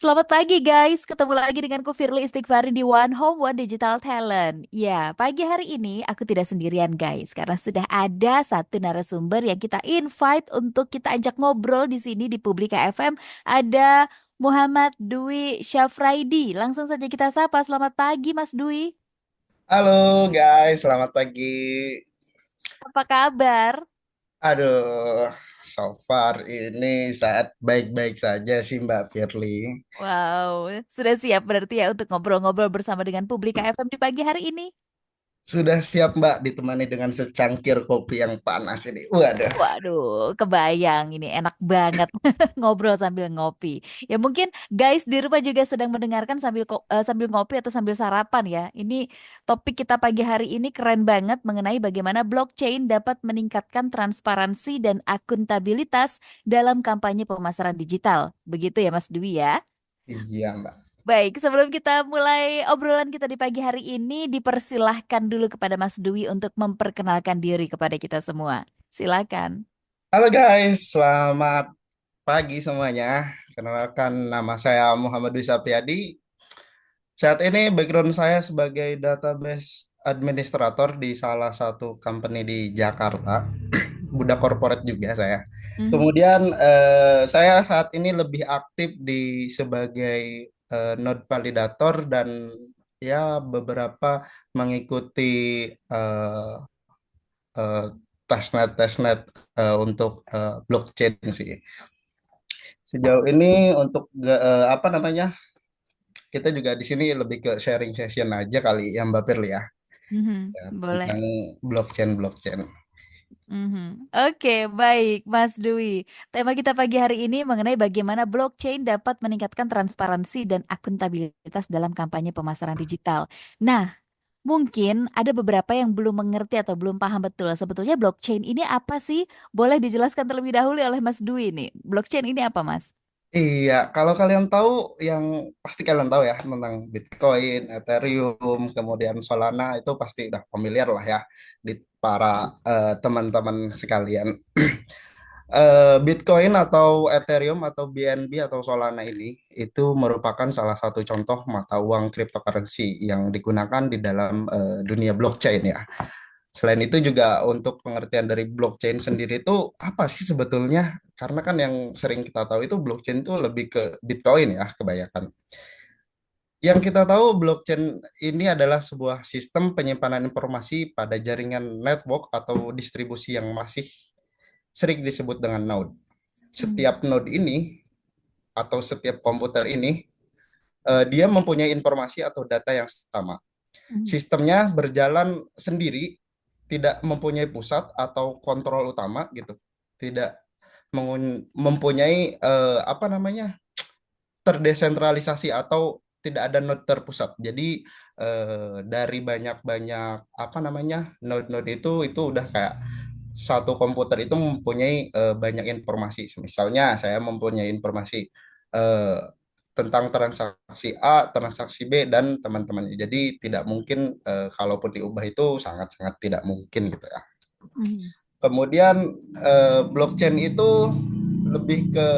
Selamat pagi guys, ketemu lagi denganku Firly Istighfari di One Home One Digital Talent. Ya, pagi hari ini aku tidak sendirian guys, karena sudah ada satu narasumber yang kita invite untuk kita ajak ngobrol di sini di Publika FM. Ada Muhammad Dwi Syafraidi. Langsung saja kita sapa. Selamat pagi Mas Dwi. Halo guys, selamat pagi. Apa kabar? Aduh, so far ini saat baik-baik saja sih Mbak Firly. Wow, sudah siap berarti ya untuk ngobrol-ngobrol bersama dengan Publika FM di pagi hari ini? Sudah siap Mbak ditemani dengan secangkir kopi yang panas ini. Waduh. Waduh, kebayang ini enak banget ngobrol sambil ngopi. Ya mungkin guys di rumah juga sedang mendengarkan sambil ngopi atau sambil sarapan ya. Ini topik kita pagi hari ini keren banget mengenai bagaimana blockchain dapat meningkatkan transparansi dan akuntabilitas dalam kampanye pemasaran digital. Begitu ya Mas Dwi ya. Iya Mbak. Baik, sebelum kita mulai obrolan kita di pagi hari ini, dipersilahkan dulu kepada Mas Dwi untuk memperkenalkan diri kepada kita semua. Silakan. Halo guys, selamat pagi semuanya. Kenalkan nama saya Muhammad Dwi Sapiadi. Saat ini background saya sebagai database administrator di salah satu company di Jakarta. Budak korporat juga saya. Mhm. Kemudian saya saat ini lebih aktif di sebagai node validator dan ya beberapa mengikuti eh, eh, testnet untuk blockchain sih. Sejauh ini untuk apa namanya? Kita juga di sini lebih ke sharing session aja kali ya Mbak Pirli ya, Mhm, ya, boleh. tentang blockchain. Mhm. Oke, baik, Mas Dwi. Tema kita pagi hari ini mengenai bagaimana blockchain dapat meningkatkan transparansi dan akuntabilitas dalam kampanye pemasaran digital. Nah, mungkin ada beberapa yang belum mengerti atau belum paham betul. Sebetulnya blockchain ini apa sih? Boleh dijelaskan terlebih dahulu oleh Mas Dwi nih. Blockchain ini apa, Mas? Iya, kalau kalian tahu yang pasti kalian tahu ya tentang Bitcoin, Ethereum, kemudian Solana itu pasti udah familiar lah ya di para teman-teman sekalian. Bitcoin atau Ethereum atau BNB atau Solana ini itu merupakan salah satu contoh mata uang cryptocurrency yang digunakan di dalam dunia blockchain ya. Selain itu juga untuk pengertian dari blockchain sendiri itu apa sih sebetulnya? Karena kan yang sering kita tahu itu blockchain itu lebih ke Bitcoin ya kebanyakan. Yang kita tahu blockchain ini adalah sebuah sistem penyimpanan informasi pada jaringan network atau distribusi yang masih sering disebut dengan node. Hmm. Setiap node ini atau setiap komputer ini dia mempunyai informasi atau data yang sama. Hmm. Sistemnya berjalan sendiri, tidak mempunyai pusat atau kontrol utama gitu. Tidak mempunyai apa namanya? Terdesentralisasi atau tidak ada node terpusat. Jadi dari banyak-banyak apa namanya? Node-node itu udah kayak satu komputer itu mempunyai banyak informasi. Misalnya saya mempunyai informasi eh, tentang transaksi A, transaksi B dan teman-temannya. Jadi tidak mungkin kalaupun diubah itu sangat-sangat tidak mungkin gitu ya. Hmm. Kemudian blockchain itu lebih ke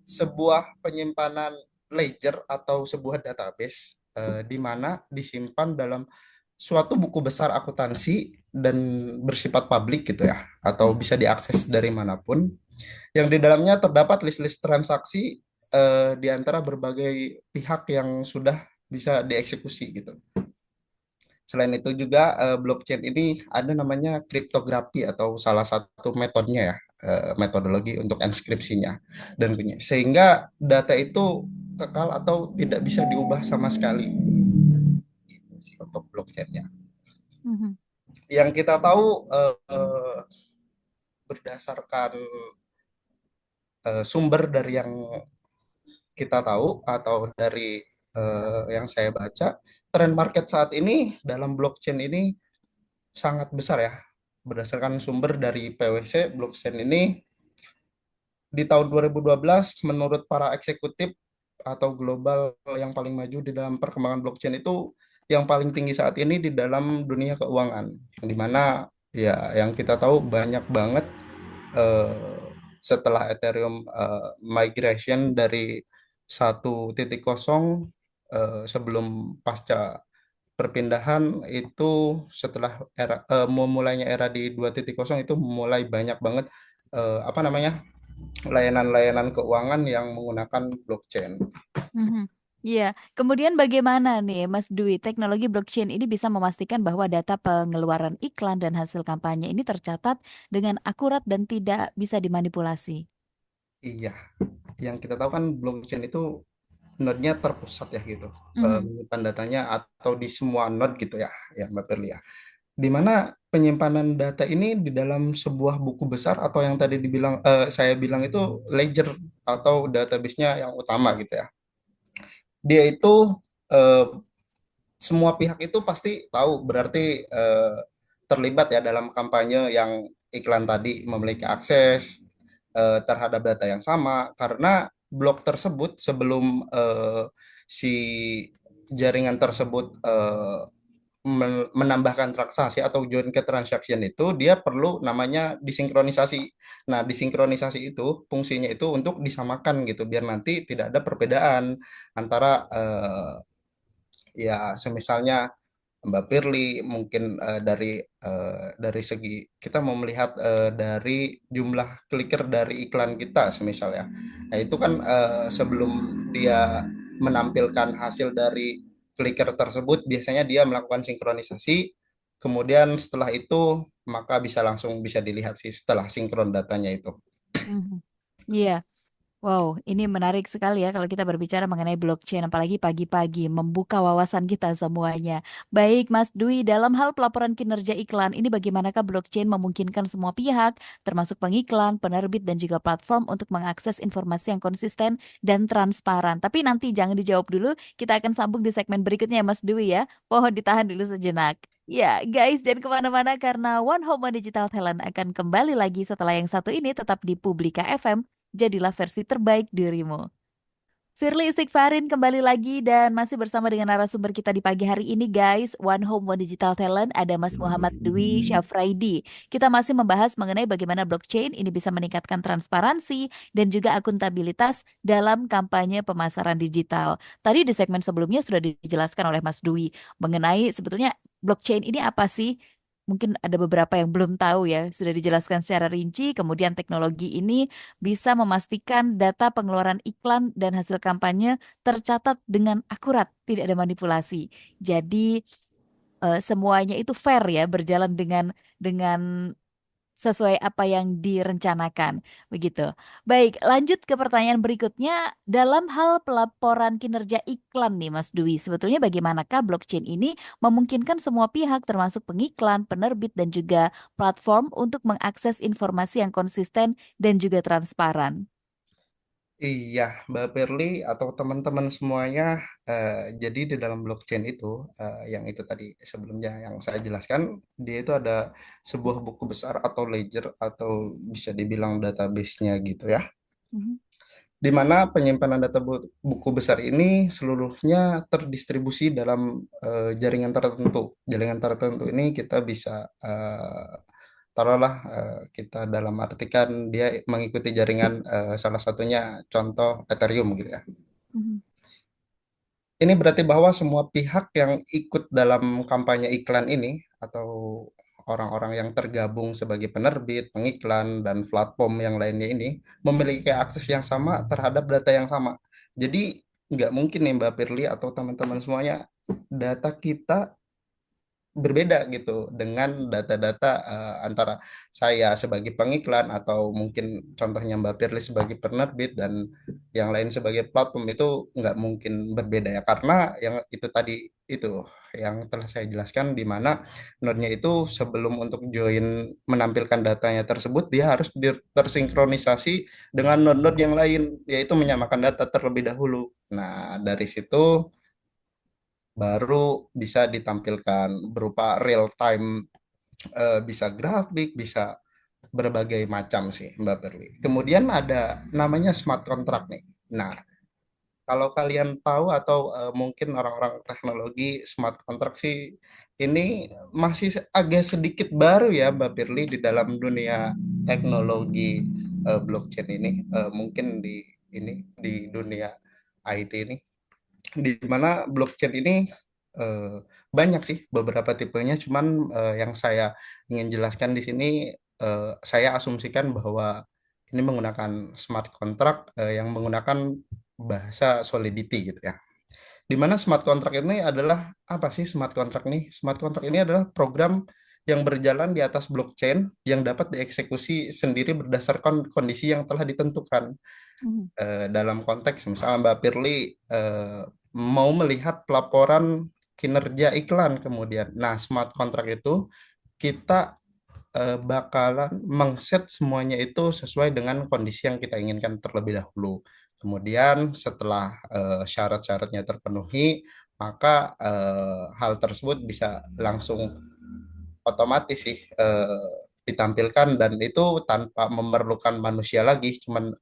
sebuah penyimpanan ledger atau sebuah database di mana disimpan dalam suatu buku besar akuntansi dan bersifat publik gitu ya, atau bisa diakses dari manapun, yang di dalamnya terdapat list-list transaksi di antara berbagai pihak yang sudah bisa dieksekusi gitu. Selain itu juga blockchain ini ada namanya kriptografi atau salah satu metodenya ya, metodologi untuk enskripsinya dan punya sehingga data itu kekal atau tidak bisa diubah sama sekali sih untuk blockchainnya. Hmm. Yang kita tahu berdasarkan sumber dari yang kita tahu atau dari yang saya baca, tren market saat ini dalam blockchain ini sangat besar ya. Berdasarkan sumber dari PwC, blockchain ini di tahun 2012 menurut para eksekutif atau global yang paling maju di dalam perkembangan blockchain itu yang paling tinggi saat ini di dalam dunia keuangan. Di mana ya yang kita tahu banyak banget eh, setelah Ethereum migration dari 1.0 sebelum pasca perpindahan itu, setelah memulainya era di 2.0 itu mulai banyak banget apa namanya, layanan-layanan keuangan yang menggunakan blockchain. Mhm. Iya, kemudian bagaimana nih Mas Dwi, teknologi blockchain ini bisa memastikan bahwa data pengeluaran iklan dan hasil kampanye ini tercatat dengan akurat dan tidak bisa dimanipulasi? Iya, yang kita tahu kan blockchain itu node-nya terpusat ya gitu, Mhm. menyimpan datanya atau di semua node gitu ya, ya Mbak Perli ya. Di mana penyimpanan data ini di dalam sebuah buku besar atau yang tadi saya bilang itu ledger atau database-nya yang utama gitu ya. Dia itu eh, semua pihak itu pasti tahu, berarti terlibat ya dalam kampanye yang iklan tadi memiliki akses terhadap data yang sama, karena blok tersebut sebelum si jaringan tersebut menambahkan transaksi atau join ke transaction itu, dia perlu namanya disinkronisasi. Nah, disinkronisasi itu fungsinya itu untuk disamakan gitu, biar nanti tidak ada perbedaan antara ya semisalnya Mbak Pirli mungkin dari segi kita mau melihat dari jumlah clicker dari iklan kita semisalnya. Nah, itu kan sebelum dia menampilkan hasil dari clicker tersebut, biasanya dia melakukan sinkronisasi. Kemudian setelah itu maka bisa dilihat sih setelah sinkron datanya itu. Mhm. Iya. Wow, ini menarik sekali ya kalau kita berbicara mengenai blockchain, apalagi pagi-pagi membuka wawasan kita semuanya. Baik, Mas Dwi, dalam hal pelaporan kinerja iklan, ini bagaimanakah blockchain memungkinkan semua pihak, termasuk pengiklan, penerbit, dan juga platform untuk mengakses informasi yang konsisten dan transparan? Tapi nanti jangan dijawab dulu, kita akan sambung di segmen berikutnya ya, Mas Dwi ya. Pohon ditahan dulu sejenak. Ya, guys, dan kemana-mana karena One Home One Digital Talent akan kembali lagi setelah yang satu ini tetap di Publika FM. Jadilah versi terbaik dirimu. Firly Istighfarin kembali lagi dan masih bersama dengan narasumber kita di pagi hari ini guys. One Home One Digital Talent ada Mas Muhammad Dwi Syafraidi. Kita masih membahas mengenai bagaimana blockchain ini bisa meningkatkan transparansi dan juga akuntabilitas dalam kampanye pemasaran digital. Tadi di segmen sebelumnya sudah dijelaskan oleh Mas Dwi mengenai sebetulnya blockchain ini apa sih? Mungkin ada beberapa yang belum tahu ya, sudah dijelaskan secara rinci. Kemudian teknologi ini bisa memastikan data pengeluaran iklan dan hasil kampanye tercatat dengan akurat, tidak ada manipulasi. Jadi semuanya itu fair ya, berjalan dengan sesuai apa yang direncanakan, begitu. Baik, lanjut ke pertanyaan berikutnya. Dalam hal pelaporan kinerja iklan nih, Mas Dwi, sebetulnya bagaimanakah blockchain ini memungkinkan semua pihak, termasuk pengiklan, penerbit, dan juga platform untuk mengakses informasi yang konsisten dan juga transparan? Iya, Mbak Perli atau teman-teman semuanya, jadi di dalam blockchain itu, yang itu tadi sebelumnya yang saya jelaskan, dia itu ada sebuah buku besar atau ledger atau bisa dibilang database-nya gitu ya, Mhm. di mana penyimpanan data buku besar ini seluruhnya terdistribusi dalam jaringan tertentu. Jaringan tertentu ini kita bisa taruhlah kita dalam artikan dia mengikuti jaringan salah satunya contoh Ethereum gitu ya. Mhm. Ini berarti bahwa semua pihak yang ikut dalam kampanye iklan ini atau orang-orang yang tergabung sebagai penerbit, pengiklan, dan platform yang lainnya ini memiliki akses yang sama terhadap data yang sama. Jadi nggak mungkin nih Mbak Pirli atau teman-teman semuanya, data kita berbeda gitu dengan data-data antara saya sebagai pengiklan atau mungkin contohnya Mbak Firly sebagai penerbit dan yang lain sebagai platform, itu nggak mungkin berbeda ya, karena yang itu tadi itu yang telah saya jelaskan, di mana node-nya itu sebelum untuk join menampilkan datanya tersebut dia harus tersinkronisasi dengan node-node yang lain, yaitu menyamakan data terlebih dahulu. Nah, dari situ baru bisa ditampilkan berupa real time, bisa grafik, bisa berbagai macam sih Mbak Perwi. Kemudian ada namanya smart contract nih. Nah, kalau kalian tahu atau mungkin orang-orang teknologi, smart contract sih ini masih agak sedikit baru ya Mbak Pirli di dalam dunia teknologi blockchain ini. Mungkin di dunia IT ini, di mana blockchain ini eh, banyak sih beberapa tipenya, cuman yang saya ingin jelaskan di sini, saya asumsikan bahwa ini menggunakan smart contract yang menggunakan bahasa Solidity gitu ya. Di mana smart contract ini adalah apa sih smart contract nih? Smart contract ini adalah program yang berjalan di atas blockchain yang dapat dieksekusi sendiri berdasarkan kondisi yang telah ditentukan. Mhm. Dalam konteks misalnya Mbak Pirli mau melihat pelaporan kinerja iklan kemudian. Nah, smart contract itu kita bakalan mengset semuanya itu sesuai dengan kondisi yang kita inginkan terlebih dahulu. Kemudian setelah syarat-syaratnya terpenuhi, maka hal tersebut bisa langsung otomatis sih ditampilkan, dan itu tanpa memerlukan manusia lagi. Cuman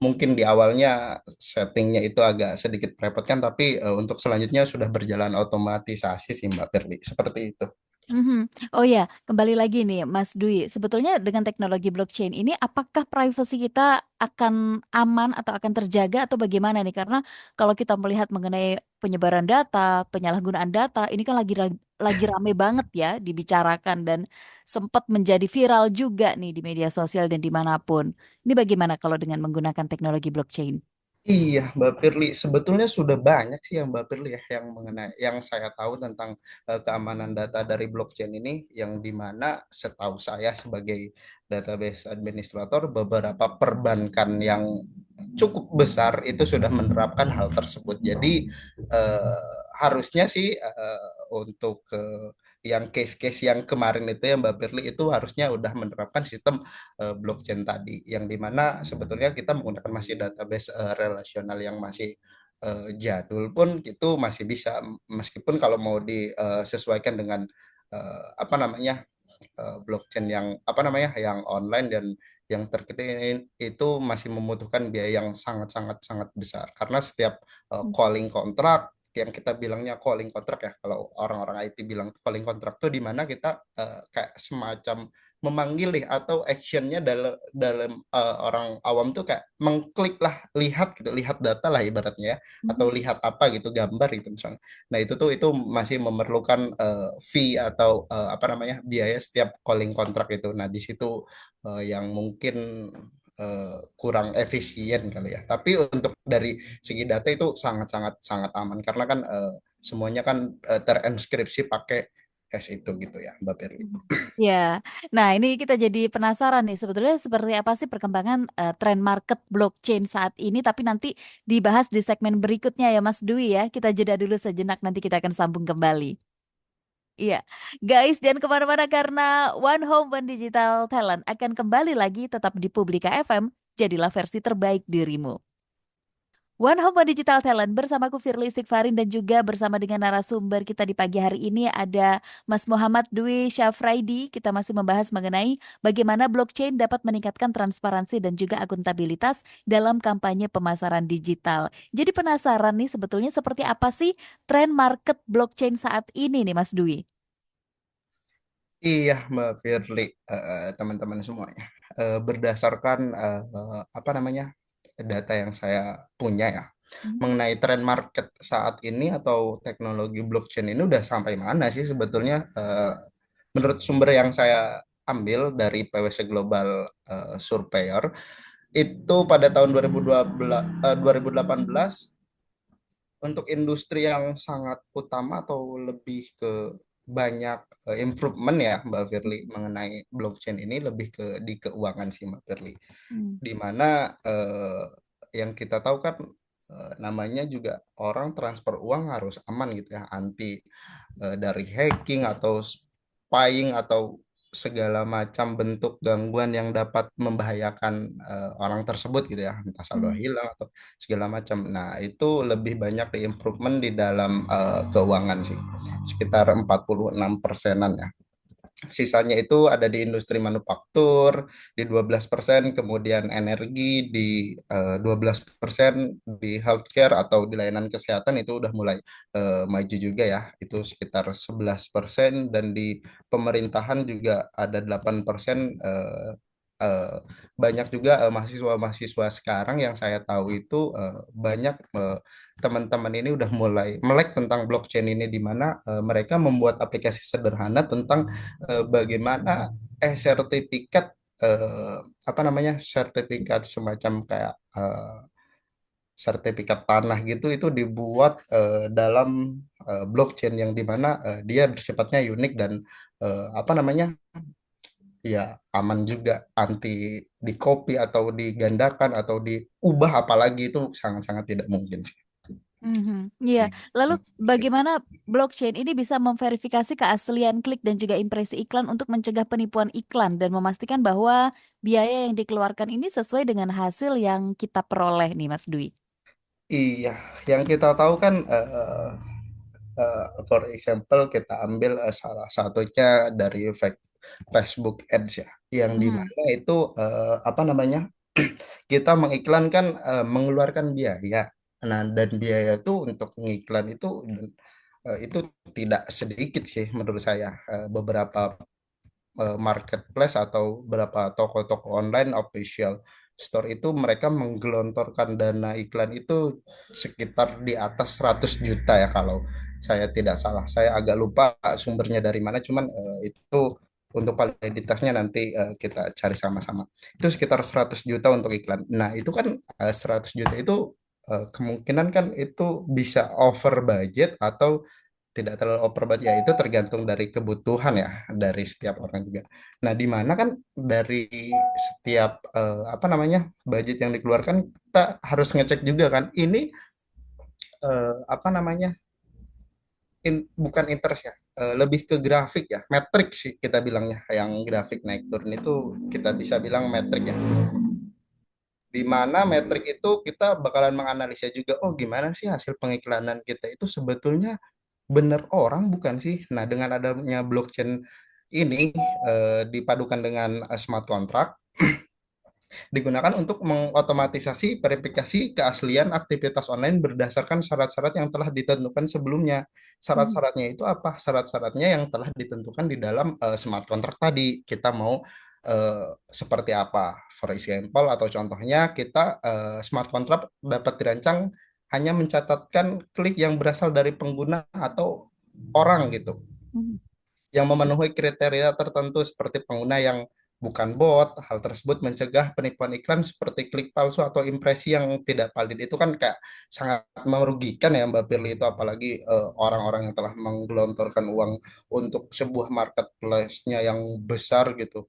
mungkin di awalnya settingnya itu agak sedikit merepotkan, tapi untuk selanjutnya sudah berjalan otomatisasi sih Mbak Perli. Seperti itu. Mhm. Oh ya, kembali lagi nih Mas Dwi. Sebetulnya dengan teknologi blockchain ini apakah privasi kita akan aman atau akan terjaga atau bagaimana nih? Karena kalau kita melihat mengenai penyebaran data, penyalahgunaan data, ini kan lagi rame banget ya dibicarakan dan sempat menjadi viral juga nih di media sosial dan dimanapun. Ini bagaimana kalau dengan menggunakan teknologi blockchain? Iya, Mbak Pirli, sebetulnya sudah banyak sih yang Mbak Pirli ya yang mengenai yang saya tahu tentang keamanan data dari blockchain ini, yang dimana setahu saya sebagai database administrator, beberapa perbankan yang cukup besar itu sudah menerapkan hal tersebut. Jadi harusnya sih untuk yang case-case yang kemarin itu ya Mbak Pirli itu harusnya udah menerapkan sistem blockchain tadi, yang dimana sebetulnya kita menggunakan masih database relasional yang masih jadul pun itu masih bisa, meskipun kalau mau disesuaikan dengan apa namanya blockchain yang apa namanya yang online dan yang terkini, itu masih membutuhkan biaya yang sangat sangat sangat besar, karena setiap calling kontrak, yang kita bilangnya calling kontrak ya, kalau orang-orang IT bilang calling kontrak tuh di mana kita kayak semacam memanggil nih, atau actionnya dalam dalam orang awam tuh kayak mengklik lah, lihat gitu, lihat data lah ibaratnya ya, atau Mhm. lihat apa gitu, gambar gitu misalnya. Nah, itu masih memerlukan fee atau apa namanya biaya setiap calling kontrak itu. Nah, di situ yang mungkin kurang efisien kali ya. Tapi untuk dari segi data itu sangat sangat sangat aman, karena kan semuanya kan terenskripsi pakai hash itu gitu ya, Mbak Perli. Ya, nah ini kita jadi penasaran nih sebetulnya seperti apa sih perkembangan tren market blockchain saat ini, tapi nanti dibahas di segmen berikutnya ya Mas Dwi ya. Kita jeda dulu sejenak, nanti kita akan sambung kembali. Iya, guys, jangan kemana-mana karena One Home One Digital Talent akan kembali lagi tetap di Publika FM. Jadilah versi terbaik dirimu. One Home One Digital Talent bersamaku Firly Istighfarin dan juga bersama dengan narasumber kita di pagi hari ini ada Mas Muhammad Dwi Syafraidi. Kita masih membahas mengenai bagaimana blockchain dapat meningkatkan transparansi dan juga akuntabilitas dalam kampanye pemasaran digital. Jadi penasaran nih sebetulnya seperti apa sih tren market blockchain saat ini nih Mas Dwi? Iya, Mbak Firly, teman-teman semuanya. Berdasarkan apa namanya data yang saya punya ya, Hmm. mengenai tren market saat ini atau teknologi blockchain ini udah sampai mana sih sebetulnya? Menurut sumber yang saya ambil dari PwC Global Surveyor, itu pada tahun 2012, 2018, untuk industri yang sangat utama atau lebih ke banyak improvement ya Mbak Firly mengenai blockchain ini, lebih ke di keuangan sih Mbak Firly, Hmm. di mana yang kita tahu kan namanya juga orang transfer uang harus aman gitu ya, anti dari hacking atau spying atau segala macam bentuk gangguan yang dapat membahayakan orang tersebut gitu ya, entah saldo Hmm. hilang atau segala macam. Nah, itu lebih banyak di improvement di dalam keuangan sih, sekitar 46 persenan ya. Sisanya itu ada di industri manufaktur di 12%, kemudian energi di 12%, di healthcare atau di layanan kesehatan itu udah mulai maju juga ya, itu sekitar 11%, dan di pemerintahan juga ada 8% eh, banyak juga mahasiswa-mahasiswa sekarang yang saya tahu itu banyak teman-teman ini udah mulai melek tentang blockchain ini, di mana mereka membuat aplikasi sederhana tentang bagaimana sertifikat, apa namanya, sertifikat semacam kayak sertifikat tanah gitu itu dibuat dalam blockchain yang dimana dia bersifatnya unik dan apa namanya, ya aman juga, anti di copy atau digandakan atau diubah, apalagi itu sangat-sangat tidak mungkin sih. Mhm. Iya, lalu bagaimana blockchain ini bisa memverifikasi keaslian klik dan juga impresi iklan untuk mencegah penipuan iklan dan memastikan bahwa biaya yang dikeluarkan ini sesuai dengan hasil yang kita peroleh nih, Mas Dwi. Iya, yang kita tahu kan for example kita ambil salah satunya dari Facebook Ads ya, yang Mhm. dimana itu apa namanya, kita mengiklankan mengeluarkan biaya. Nah, dan biaya itu untuk mengiklan itu itu tidak sedikit sih menurut saya. Beberapa marketplace atau beberapa toko-toko online official store itu mereka menggelontorkan dana iklan itu sekitar di atas 100 juta ya, kalau saya tidak salah. Saya agak lupa sumbernya dari mana, cuman itu untuk validitasnya nanti kita cari sama-sama. Itu sekitar 100 juta untuk iklan. Nah, itu kan 100 juta itu kemungkinan kan itu bisa over budget atau tidak terlalu over budget, ya itu tergantung dari kebutuhan ya dari setiap orang juga. Nah, di mana kan dari setiap apa namanya, budget yang dikeluarkan kita harus ngecek juga kan ini apa namanya, bukan interest ya, lebih ke grafik ya, metrik sih kita bilangnya, yang grafik naik turun itu kita bisa bilang metrik ya, di mana metrik itu kita bakalan menganalisa juga, oh gimana sih hasil pengiklanan kita itu sebetulnya bener orang bukan sih. Nah, dengan adanya blockchain ini dipadukan dengan smart contract digunakan untuk mengotomatisasi verifikasi keaslian aktivitas online berdasarkan syarat-syarat yang telah ditentukan sebelumnya. Mhm. Syarat-syaratnya itu apa? Syarat-syaratnya yang telah ditentukan di dalam smart contract tadi. Kita mau seperti apa? For example atau contohnya kita smart contract dapat dirancang hanya mencatatkan klik yang berasal dari pengguna atau orang gitu, Mhm. yang memenuhi kriteria tertentu seperti pengguna yang bukan bot. Hal tersebut mencegah penipuan iklan seperti klik palsu atau impresi yang tidak valid. Itu kan kayak sangat merugikan ya Mbak Firly, itu apalagi orang-orang yang telah menggelontorkan uang untuk sebuah marketplace-nya yang besar gitu.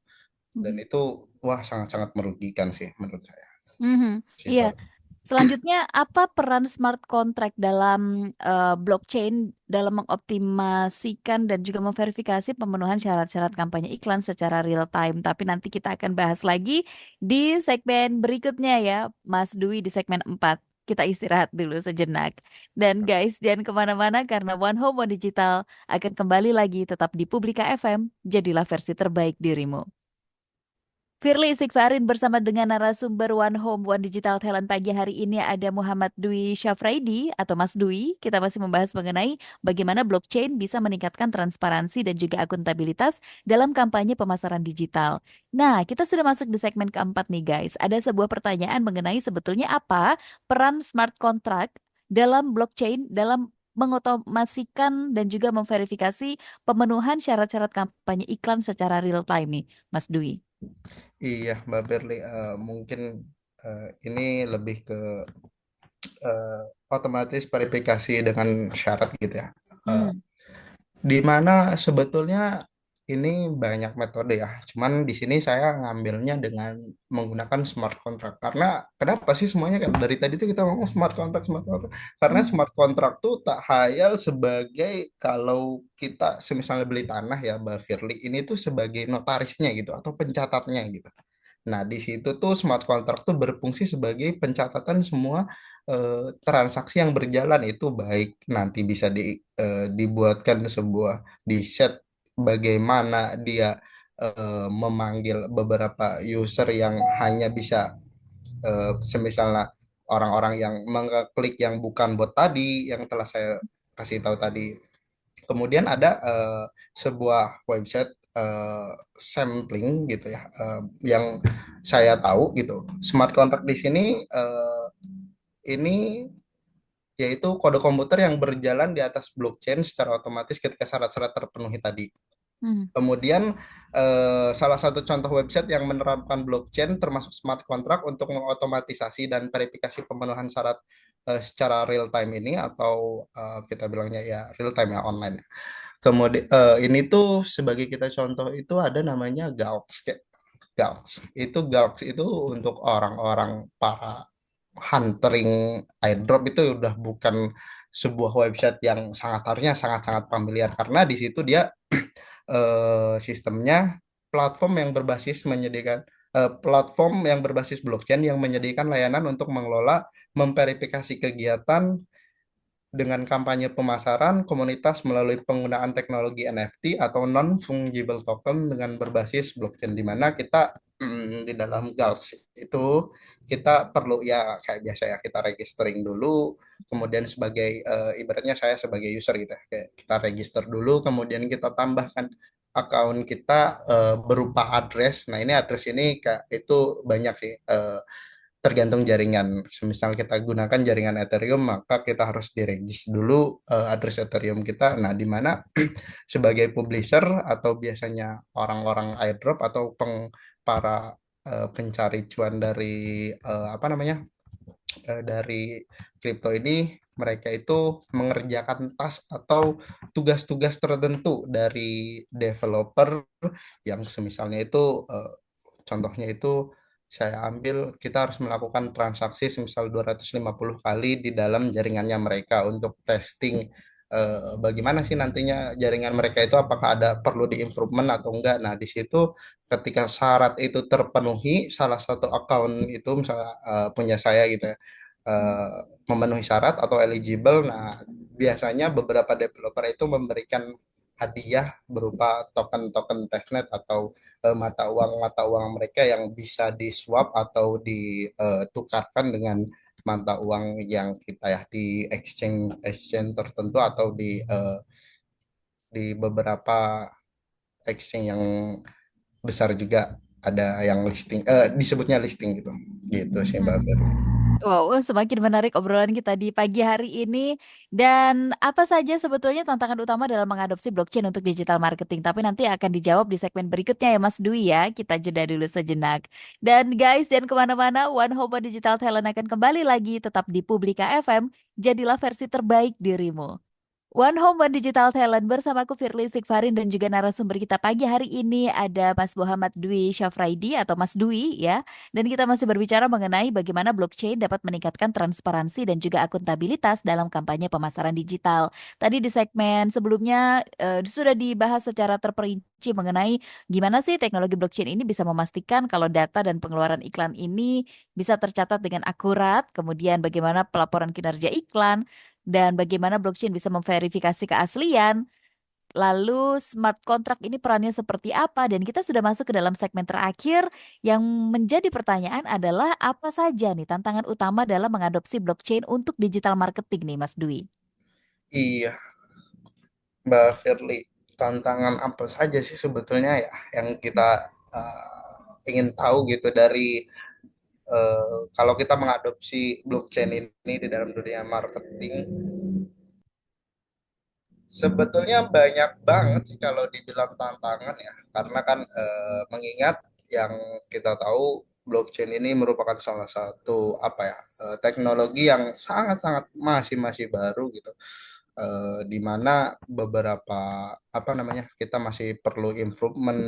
Dan Mhm. itu wah sangat-sangat merugikan sih menurut saya. Mhm. Iya. Simpel. Selanjutnya, apa peran smart contract dalam blockchain dalam mengoptimasikan dan juga memverifikasi pemenuhan syarat-syarat kampanye iklan secara real time? Tapi nanti kita akan bahas lagi di segmen berikutnya ya, Mas Dwi, di segmen 4. Kita istirahat dulu sejenak. Dan guys, jangan kemana-mana karena One Home One Digital akan kembali lagi tetap di Publika FM. Jadilah versi terbaik dirimu. Firly Istighfarin bersama dengan narasumber One Home One Digital Talent pagi hari ini ada Muhammad Dwi Syafraidi atau Mas Dwi. Kita masih membahas mengenai bagaimana blockchain bisa meningkatkan transparansi dan juga akuntabilitas dalam kampanye pemasaran digital. Nah, kita sudah masuk di segmen keempat nih guys. Ada sebuah pertanyaan mengenai sebetulnya apa peran smart contract dalam blockchain dalam mengotomasikan dan juga memverifikasi pemenuhan syarat-syarat kampanye iklan secara real time nih, Mas Dwi. Iya, Mbak Berli, mungkin ini lebih ke eh, otomatis verifikasi dengan syarat gitu ya. Eh, Hmm. di mana sebetulnya ini banyak metode ya. Cuman di sini saya ngambilnya dengan menggunakan smart contract. Karena kenapa sih semuanya kan dari tadi tuh kita ngomong smart contract, smart contract. Karena Hmm. smart contract tuh tak hayal sebagai, kalau kita semisalnya beli tanah ya Mbak Firly, ini tuh sebagai notarisnya gitu atau pencatatnya gitu. Nah, di situ tuh smart contract tuh berfungsi sebagai pencatatan semua transaksi yang berjalan itu, baik nanti bisa dibuatkan sebuah di set bagaimana dia memanggil beberapa user yang hanya bisa semisalnya orang-orang yang mengklik yang bukan bot tadi yang telah saya kasih tahu tadi. Kemudian ada sebuah website sampling gitu ya, yang saya tahu gitu, smart contract di sini ini yaitu kode komputer yang berjalan di atas blockchain secara otomatis ketika syarat-syarat terpenuhi tadi. Hmm. Kemudian salah satu contoh website yang menerapkan blockchain termasuk smart contract untuk mengotomatisasi dan verifikasi pemenuhan syarat secara real time ini, atau kita bilangnya ya real time ya, online. Kemudian ini tuh sebagai kita contoh itu ada namanya Gaux. Gaux itu untuk orang-orang para huntering airdrop, itu udah bukan sebuah website yang sangat harusnya sangat-sangat familiar, karena di situ dia sistemnya platform yang berbasis menyediakan platform yang berbasis blockchain yang menyediakan layanan untuk mengelola, memverifikasi kegiatan dengan kampanye pemasaran komunitas melalui penggunaan teknologi NFT atau non-fungible token dengan berbasis blockchain, di mana kita di dalam Gals itu kita perlu ya kayak biasa ya, kita registering dulu, kemudian sebagai ibaratnya saya sebagai user gitu ya, kayak kita register dulu, kemudian kita tambahkan account kita berupa address. Nah, ini address ini kayak itu banyak sih, tergantung jaringan. Semisal kita gunakan jaringan Ethereum, maka kita harus diregis dulu address Ethereum kita. Nah, di mana sebagai publisher atau biasanya orang-orang airdrop atau para pencari cuan dari apa namanya, dari kripto ini, mereka itu mengerjakan task atau tugas-tugas tertentu dari developer yang semisalnya itu contohnya itu saya ambil, kita harus melakukan transaksi semisal 250 kali di dalam jaringannya mereka untuk testing bagaimana sih nantinya jaringan mereka itu, apakah ada perlu di-improvement atau enggak. Nah, di situ ketika syarat itu terpenuhi, salah satu account itu misalnya punya saya gitu ya, eh, memenuhi syarat atau eligible. Nah, biasanya beberapa developer itu memberikan hadiah berupa token-token testnet atau mata uang mereka yang bisa di swap atau ditukarkan dengan mata uang yang kita ya di exchange exchange tertentu, atau di beberapa exchange yang besar juga, ada yang listing disebutnya listing gitu, gitu sih Mbak Hmm. Firly. Wow, semakin menarik obrolan kita di pagi hari ini. Dan apa saja sebetulnya tantangan utama dalam mengadopsi blockchain untuk digital marketing? Tapi nanti akan dijawab di segmen berikutnya ya Mas Dwi ya. Kita jeda dulu sejenak. Dan guys, jangan kemana-mana. One Hope Digital Talent akan kembali lagi tetap di Publika FM. Jadilah versi terbaik dirimu. One Home One Digital Talent bersamaku Firly Sigfarin dan juga narasumber kita pagi hari ini ada Mas Muhammad Dwi Syafraidi atau Mas Dwi ya. Dan kita masih berbicara mengenai bagaimana blockchain dapat meningkatkan transparansi dan juga akuntabilitas dalam kampanye pemasaran digital. Tadi di segmen sebelumnya sudah dibahas secara terperinci mengenai gimana sih teknologi blockchain ini bisa memastikan kalau data dan pengeluaran iklan ini bisa tercatat dengan akurat, kemudian bagaimana pelaporan kinerja iklan, dan bagaimana blockchain bisa memverifikasi keaslian. Lalu smart contract ini perannya seperti apa? Dan kita sudah masuk ke dalam segmen terakhir yang menjadi pertanyaan adalah apa saja nih tantangan utama dalam mengadopsi blockchain untuk digital marketing nih Mas Dwi? Iya Mbak Firly, tantangan apa saja sih sebetulnya ya yang kita ingin tahu gitu dari kalau kita mengadopsi blockchain ini di dalam dunia marketing. Sebetulnya banyak banget sih kalau dibilang tantangan ya, karena kan mengingat yang kita tahu blockchain ini merupakan salah satu apa ya, teknologi yang sangat-sangat masih baru gitu, di mana beberapa apa namanya, kita masih perlu improvement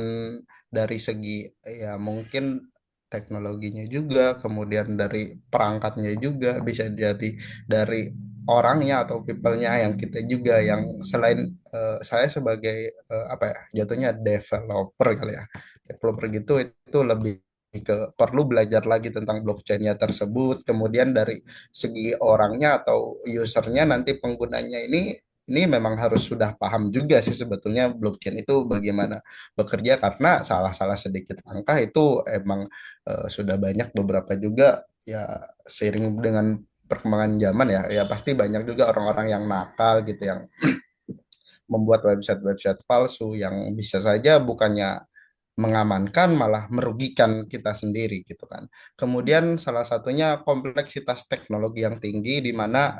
dari segi ya mungkin teknologinya juga, kemudian dari perangkatnya juga, bisa jadi dari orangnya atau people-nya yang kita juga, yang selain saya sebagai apa ya, jatuhnya developer kali ya, developer gitu, itu lebih ke perlu belajar lagi tentang blockchain-nya tersebut. Kemudian dari segi orangnya atau usernya nanti penggunanya ini memang harus sudah paham juga sih sebetulnya blockchain itu bagaimana bekerja, karena salah-salah sedikit langkah itu emang sudah banyak beberapa juga ya, seiring dengan perkembangan zaman ya, ya pasti banyak juga orang-orang yang nakal gitu, yang membuat website-website palsu yang bisa saja bukannya mengamankan malah merugikan kita sendiri gitu kan. Kemudian salah satunya kompleksitas teknologi yang tinggi di mana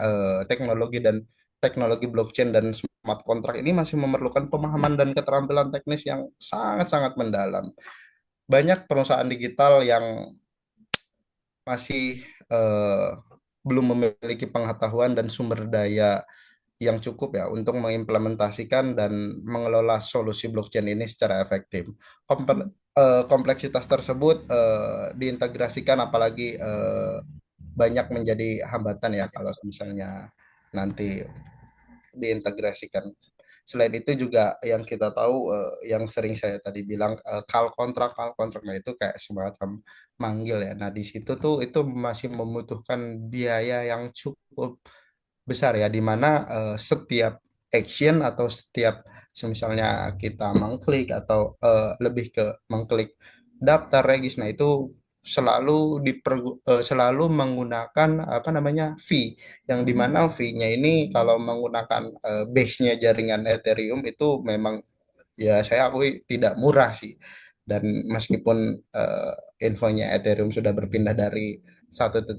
teknologi blockchain dan smart contract ini masih memerlukan pemahaman dan keterampilan teknis yang sangat-sangat mendalam. Banyak perusahaan digital yang masih eh, belum memiliki pengetahuan dan sumber daya yang cukup ya untuk mengimplementasikan dan mengelola solusi blockchain ini secara efektif. Kompleksitas tersebut diintegrasikan apalagi banyak menjadi hambatan ya kalau misalnya nanti diintegrasikan. Selain itu juga yang kita tahu yang sering saya tadi bilang kal kontrak nah itu kayak semacam manggil ya. Nah, di situ tuh itu masih membutuhkan biaya yang cukup besar ya di mana setiap action atau setiap misalnya kita mengklik atau lebih ke mengklik daftar regis nah itu selalu menggunakan apa namanya fee yang dimana fee-nya ini kalau menggunakan base-nya jaringan Ethereum itu memang ya saya akui tidak murah sih. Dan meskipun infonya Ethereum sudah berpindah dari 1.0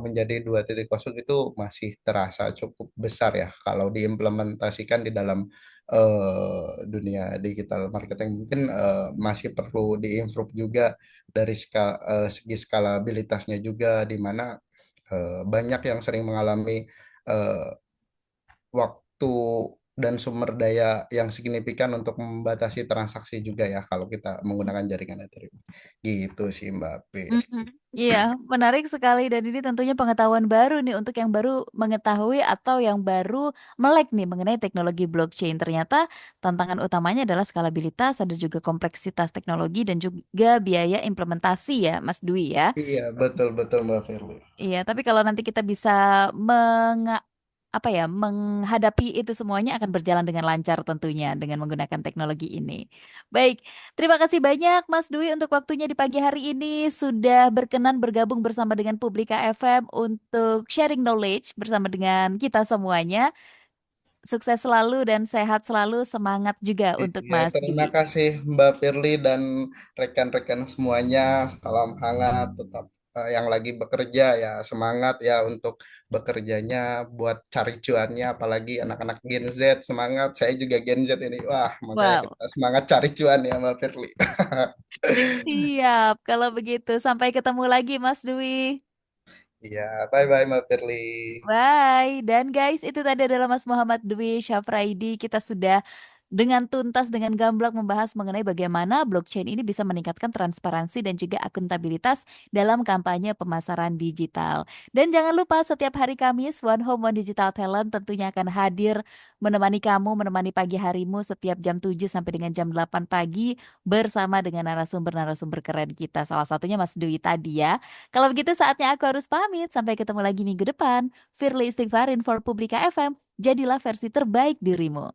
menjadi 2.0 itu masih terasa cukup besar ya kalau diimplementasikan di dalam dunia digital marketing mungkin masih perlu diimprove juga dari segi skalabilitasnya juga di mana banyak yang sering mengalami eh, waktu dan sumber daya yang signifikan untuk membatasi transaksi juga ya kalau kita menggunakan jaringan Ethereum. Gitu sih Mbak Fir. Mhm. Iya, menarik sekali dan ini tentunya pengetahuan baru nih untuk yang baru mengetahui atau yang baru melek nih mengenai teknologi blockchain. Ternyata tantangan utamanya adalah skalabilitas, ada juga kompleksitas teknologi dan juga biaya implementasi ya, Mas Dwi ya. Iya, betul-betul Mbak Firly. Iya, tapi kalau nanti kita bisa menghadapi itu semuanya akan berjalan dengan lancar tentunya dengan menggunakan teknologi ini. Baik, terima kasih banyak Mas Dwi untuk waktunya di pagi hari ini sudah berkenan bergabung bersama dengan Publika FM untuk sharing knowledge bersama dengan kita semuanya. Sukses selalu dan sehat selalu, semangat juga untuk Ya, Mas terima Dwi. kasih Mbak Firly dan rekan-rekan semuanya. Salam hangat, tetap yang lagi bekerja ya semangat ya untuk bekerjanya buat cari cuannya, apalagi anak-anak Gen Z semangat. Saya juga Gen Z ini, wah makanya Wow. kita semangat cari cuan ya Mbak Firly. Siap, kalau begitu sampai ketemu lagi Mas Dwi. Iya, bye bye Mbak Firly. Bye. Dan guys, itu tadi adalah Mas Muhammad Dwi Syafraidi. Kita sudah dengan tuntas, dengan gamblang membahas mengenai bagaimana blockchain ini bisa meningkatkan transparansi dan juga akuntabilitas dalam kampanye pemasaran digital. Dan jangan lupa setiap hari Kamis, One Home One Digital Talent tentunya akan hadir menemani kamu, menemani pagi harimu setiap jam 7 sampai dengan jam 8 pagi bersama dengan narasumber-narasumber keren kita. Salah satunya Mas Dwi tadi ya. Kalau begitu saatnya aku harus pamit. Sampai ketemu lagi minggu depan. Firly Istighfarin for Publika FM. Jadilah versi terbaik dirimu.